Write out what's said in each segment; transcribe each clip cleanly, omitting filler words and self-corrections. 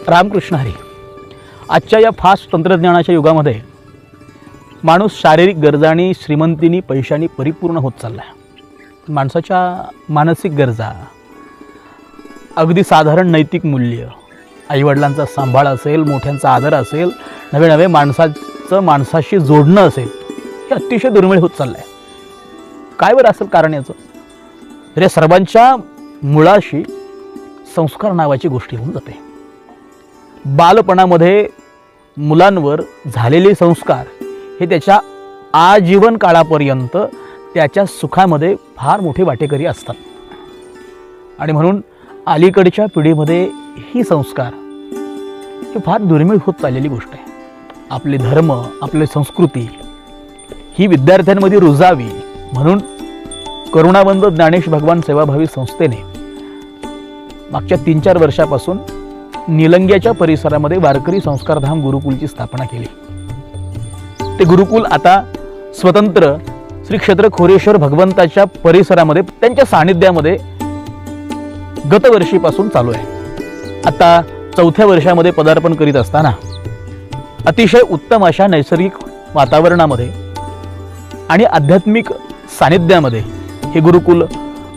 रामकृष्ण हरी. आजच्या या फास्ट तंत्रज्ञानाच्या युगामध्ये माणूस शारीरिक गरजा आणि श्रीमंतीनी पैशानी परिपूर्ण होत चालला आहे. माणसाच्या मानसिक गरजा, अगदी साधारण नैतिक मूल्य, आईवडिलांचा सांभाळ असेल, मोठ्यांचा आदर असेल, नवे नवे माणसाचं माणसाशी जोडणं असेल, हे अतिशय दुर्मिळ होत चाललं आहे. काय बरं असेल कारण याचं? तर या सर्वांच्या मुळाशी संस्कार नावाची गोष्ट येऊन जाते. बालपणामध्ये मुलांवर झालेले संस्कार हे त्याच्या आजीवन काळापर्यंत त्याच्या सुखामध्ये फार मोठे वाटेकरी असतात. आणि म्हणून अलीकडच्या पिढीमध्ये ही संस्कार ही फार दुर्मिळ होत चाललेली गोष्ट आहे. आपले धर्म, आपली संस्कृती ही विद्यार्थ्यांमध्ये रुजावी म्हणून करुणावंत ज्ञानेश भगवान सेवाभावी संस्थेने मागच्या 3-4 वर्षापासून निलंग्याच्या परिसरामध्ये वारकरी संस्कारधाम गुरुकुलची स्थापना केली. ते गुरुकुल आता स्वतंत्र श्री क्षेत्र खोरेश्वर भगवंताच्या परिसरामध्ये त्यांच्या सानिध्यामध्ये गतवर्षीपासून चालू आहे. आता 4थ्या वर्षामध्ये पदार्पण करीत असताना अतिशय उत्तम अशा नैसर्गिक वातावरणामध्ये आणि आध्यात्मिक सानिध्यामध्ये हे गुरुकुल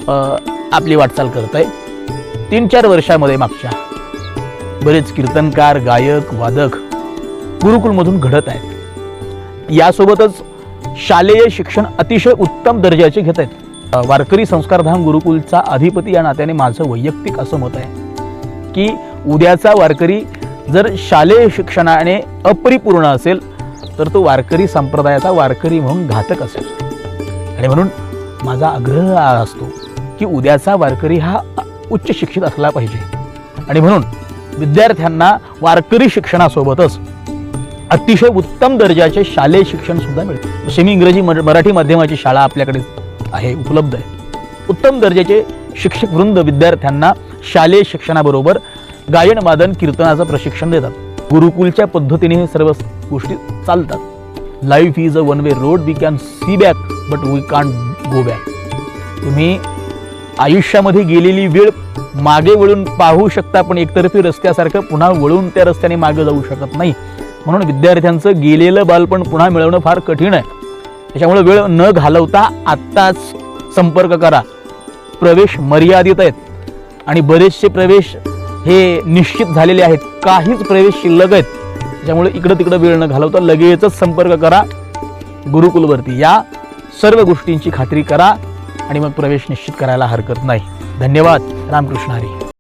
आपली वाटचाल करत आहे. 3-4 वर्षामध्ये मागच्या बरेच कीर्तनकार, गायक, वादक गुरुकुलमधून घडत आहेत. यासोबतच शालेय शिक्षण अतिशय उत्तम दर्जाचे घेत आहेत. वारकरी संस्कारधाम गुरुकुलचा अधिपती या नात्याने माझं वैयक्तिक असं मत आहे की उद्याचा वारकरी जर शालेय शिक्षणाने अपरिपूर्ण असेल तर तो वारकरी संप्रदायाचा वारकरी म्हणून घातक असेल. आणि म्हणून माझा आग्रह असतो की उद्याचा वारकरी हा उच्च शिक्षित असला पाहिजे. आणि म्हणून विद्यार्थ्यांना वारकरी शिक्षणासोबतच अतिशय उत्तम दर्जाचे शालेय शिक्षण सुद्धा मिळते. सेमी इंग्रजी मराठी माध्यमाची शाळा आपल्याकडे आहे, उपलब्ध आहे. उत्तम दर्जाचे शिक्षक वृंद विद्यार्थ्यांना शालेय शिक्षणाबरोबर गायन, वादन, कीर्तनाचं प्रशिक्षण देतात. गुरुकुलच्या पद्धतीने हे सर्व गोष्टी चालतात. Life is a one way road, we can see back but we can't go back. तुम्ही आयुष्यामध्ये गेलेली वेळ मागे वळून पाहू शकता, पण एकतर्फी रस्त्यासारखं पुन्हा वळून त्या रस्त्याने मागे जाऊ शकत नाही. म्हणून विद्यार्थ्यांचं गेलेलं बालपण पुन्हा मिळवणं फार कठीण आहे. त्याच्यामुळे वेळ न घालवता आत्ताच संपर्क करा. प्रवेश मर्यादित आहेत आणि बरेचसे प्रवेश हे निश्चित झालेले आहेत, काहीच प्रवेश शिल्लक आहेत. त्याच्यामुळे इकडं तिकडं वेळ न घालवता लगेचच संपर्क करा गुरुकुलवरती. या सर्व गोष्टींची खात्री करा आणि मग प्रवेश निश्चित करायला हरकत नाही. धन्यवाद. रामकृष्ण हरी.